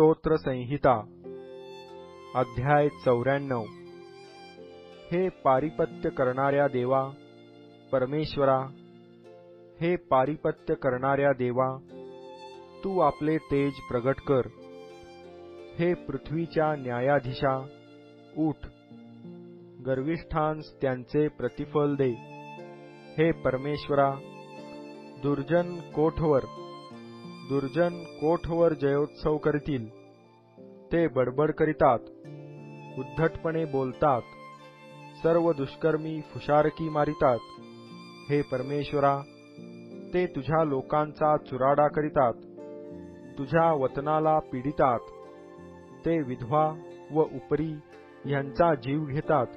स्तोत्र संहिता अध्याय 94। हे पारिपत्य करणाऱ्या देवा परमेश्वरा, हे पारिपत्य करणाऱ्या देवा, तू आपले तेज प्रगट कर। हे पृथ्वीच्या न्यायाधीशा, उठ, गर्विष्ठांस त्यांचे प्रतिफल दे। हे परमेश्वरा, दुर्जन कोठवर जयोत्सव करतील। ते बडबड करीतात, उद्धटपणे बोलतात, सर्व दुष्कर्मी फुशारकी मारितात। हे परमेश्वरा, ते तुझ्या लोकांचा चुराडा करीतात, तुझ्या वतनाला पीडितात। ते विधवा व उपरी यांचा जीव घेतात,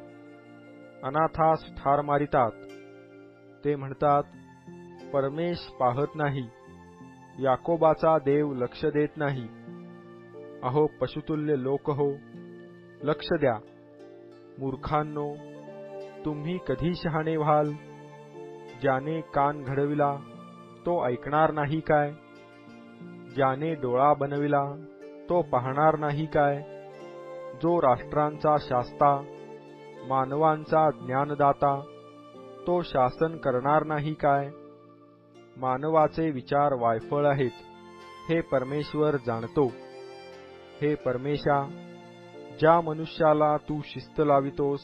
अनाथास ठार मारितात। ते म्हणतात, परमेश पाहत नाही, याकोबाचा देव लक्ष देत नाही। अहो पशुतुल्य लोक हो, लक्ष द्या। मूर्खांनो, तुम्ही कधी शहाणे व्हाल? ज्याने कान घडविला तो ऐकणार नाही काय? ज्याने डोळा बनविला तो पाहणार नाही काय? जो राष्ट्रांचा शास्ता, मानवांचा ज्ञानदाता, तो शासन करणार नाही काय? मानवाचे विचार वायफळ आहेत, हे परमेश्वर जाणतो। हे परमेशा, ज्या मनुष्याला तू शिस्त लावितोस,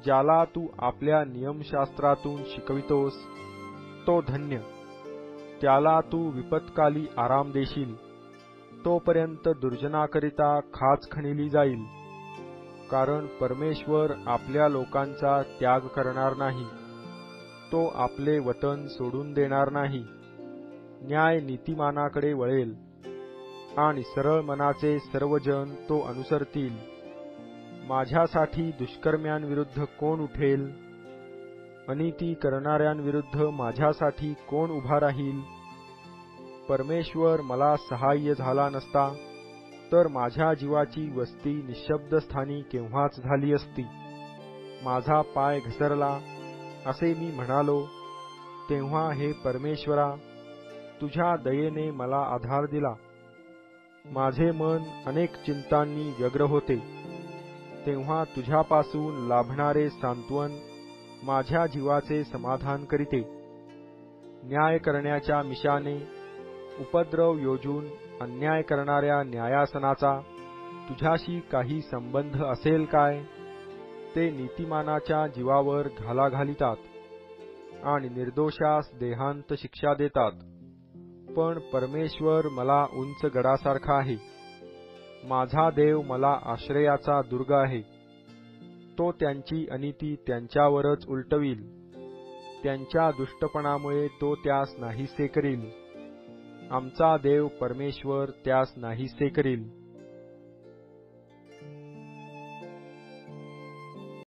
ज्याला तू आपल्या नियमशास्त्रातून शिकवितोस, तो धन्य। त्याला तू विपत्काली आराम देशील, तोपर्यंत दुर्जनाकरिता खाच खणिली जाईल। कारण परमेश्वर आपल्या लोकांचा त्याग करणार नाही, तो आपले वतन सोडून देणार नाही। न्याय नीतिमानाकडे वळेल आणि सरळ मनाचे सर्व जन तो अनुसरतील। माझ्यासाठी दुष्कर्म्यांविरुद्ध कोण उठेल? अनीती करणाऱ्यांविरुद्ध माझ्यासाठी कोण उभा राहील? परमेश्वर मला सहाय्य झाला नसता, तर माझ्या जीवाची वस्ती निशब्द स्थानी केव्हाच झाली असती। माझा पाय घसरला असे मी म्हणालो, तेव्हा हे परमेश्वरा, तुझ्या दयेने मला आधार दिला। माझे मन अनेक चिंतांनी व्यग्र होते, तेव्हा तुझ्यापासून लाभणारे सांत्वन माझ्या जीवाचे समाधान करीते। न्याय करण्याच्या मिशाने उपद्रव योजून अन्याय करणाऱ्या न्यायासनाचा तुझ्याशी काही संबंध असेल काय? ते नीतिमानाच्या जीवावर घाला घालितात आणि निर्दोषास देहांत शिक्षा देतात। पण परमेश्वर मला उंच गडासारखा आहे, माझा देव मला आश्रयाचा दुर्ग आहे। तो त्यांची अनीती त्यांच्यावरच उलटवील, त्यांच्या दुष्टपणामुळे तो त्यास नाहीसे करील। आमचा देव परमेश्वर त्यास नाहीसे करील।